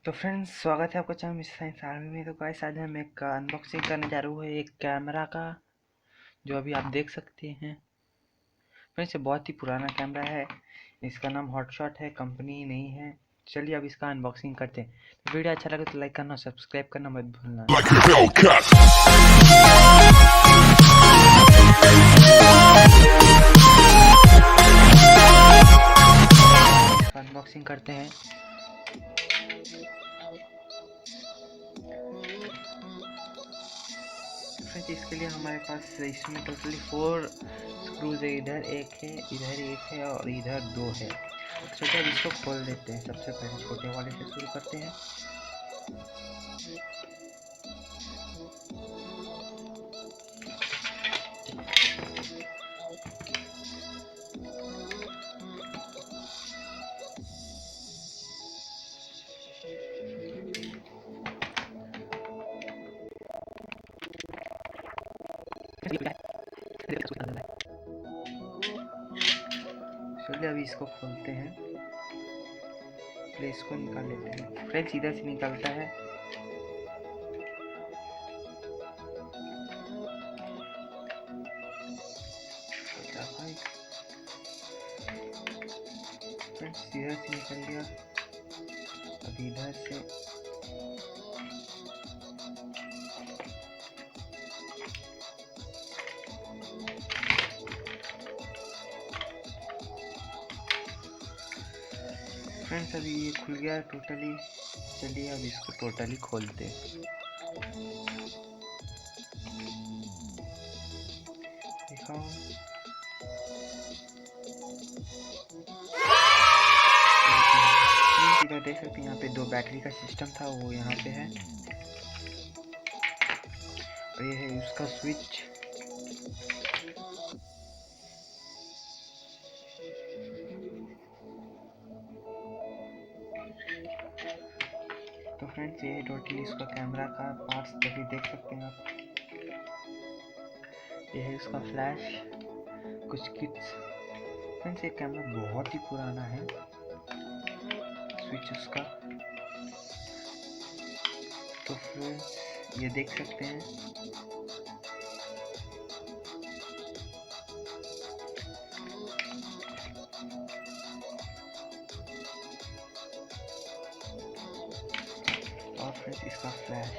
तो फ्रेंड्स, स्वागत है आपका चैनल मिस्टर साइंस आर्मी में। तो गाइस, आज हम एक अनबॉक्सिंग करने जा रहे हैं एक कैमरा का, जो अभी आप देख सकते हैं। फ्रेंड्स, ये बहुत ही पुराना कैमरा है। इसका नाम हॉटशॉट है, कंपनी नहीं है। चलिए अब इसका अनबॉक्सिंग करते हैं। तो वीडियो अच्छा लगे तो लाइक करना, सब्सक्राइब करना मत भूलना। इसका अनबॉक्सिंग करते हैं। फ्रेंड्स, इसके लिए हमारे पास इसमें टोटली 4 स्क्रूज है। इधर एक है, इधर एक है और इधर 2 है। तो चलिए अब इसको खोल देते हैं। सबसे पहले छोटे वाले से शुरू करते हैं। चलिए अभी इसको खोलते हैं। पहले इसको निकाल लेते हैं। फ्रेंड्स, इधर से निकलता है। फ्रेंड्स, इधर से निकल गया। अभी इधर से फ्रेंड्स, अभी ये खुल गया टोटली। चलिए अब इसको टोटली खोलते हैं। दिखाओ। इधर देख सकते हैं, यहाँ पे 2 बैटरी का सिस्टम था, वो यहाँ पे है। और ये है उसका स्विच। तो फ्रेंड्स, ये टोटली इसका कैमरा का पार्ट्स तभी देख सकते हैं आप। ये है उसका फ्लैश, कुछ किट्स। फ्रेंड्स, ये कैमरा बहुत ही पुराना है। स्विच उसका। तो फ्रेंड्स, ये देख सकते हैं। और फ्रेंड्स, इसका फ्लैश।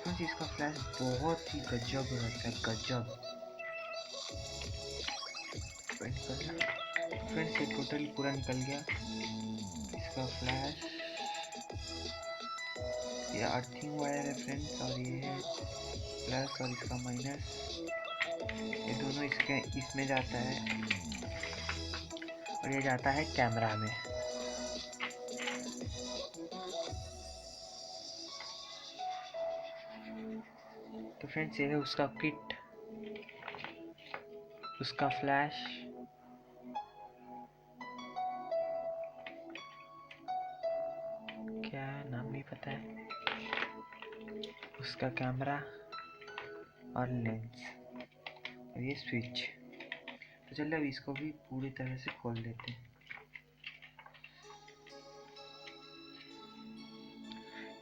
फ्रेंड्स, इसका फ्लैश बहुत ही गजब रहता है, गजब। फ्रेंड्स, ये टोटली पूरा निकल गया। इसका फ्लैश, ये अर्थिंग वायर है फ्रेंड्स, और ये है प्लस और इसका माइनस। ये दोनों इसमें जाता है और ये जाता है कैमरा में। तो फ्रेंड्स, ये है उसका किट, उसका फ्लैश, क्या नाम नहीं पता है, उसका कैमरा और लेंस, और ये स्विच। तो चलिए अब इसको भी पूरी तरह से खोल देते हैं।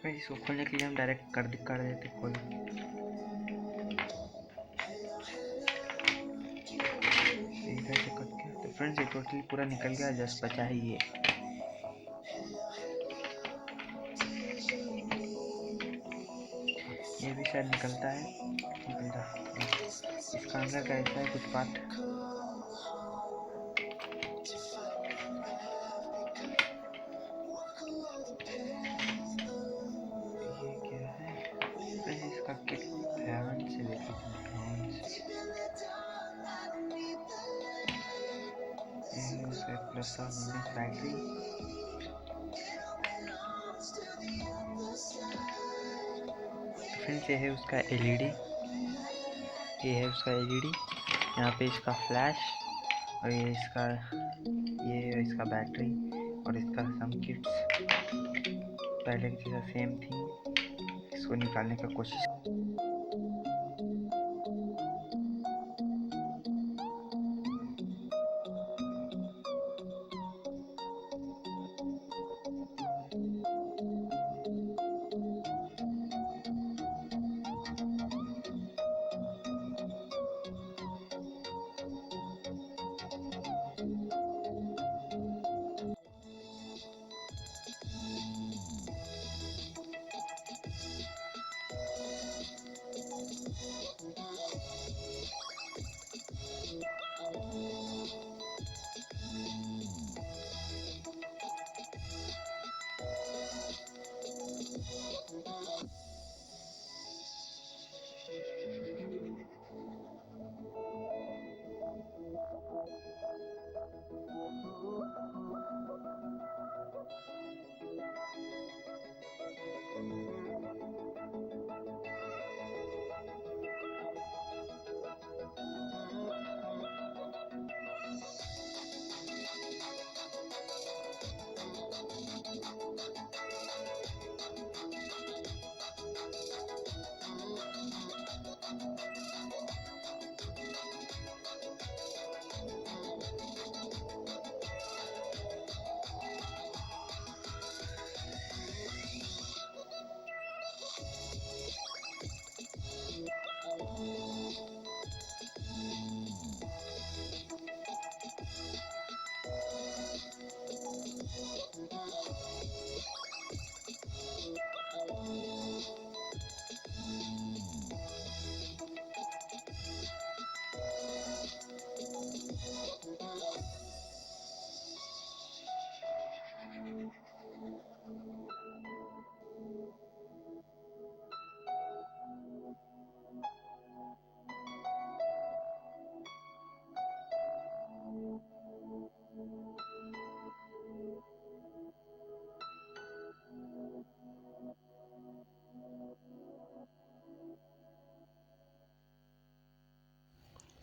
फ्रेंड्स, इसको खोलने के लिए हम डायरेक्ट कर देते खोल। इधर से कट गया। तो फ्रेंड्स, ये टोटली पूरा निकल गया, जस्ट बचा है ये। ये भी शायद निकलता है। इसका अंदर का ऐसा है कुछ पार्ट। ये क्या है? इसका किट ध्यान से देखिए, ध्यान से। ये उसका प्लस और माइनस बैटरी। फ्रेंड्स, ये है उसका एलईडी। ये है उसका एलईडी। यहाँ पे इसका फ्लैश, और ये इसका बैटरी और इसका सम किट्स। पहले की जैसा सेम थी। इसको निकालने का कोशिश।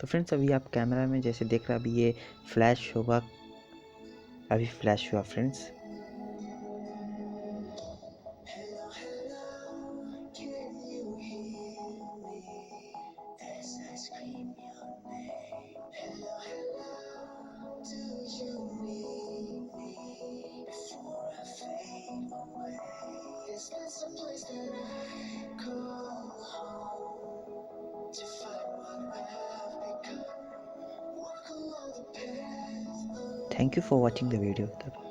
तो फ्रेंड्स अभी आप कैमरा में जैसे देख रहे हैं, अभी ये फ्लैश होगा, अभी फ्लैश हुआ friends. Thank you for watching the video.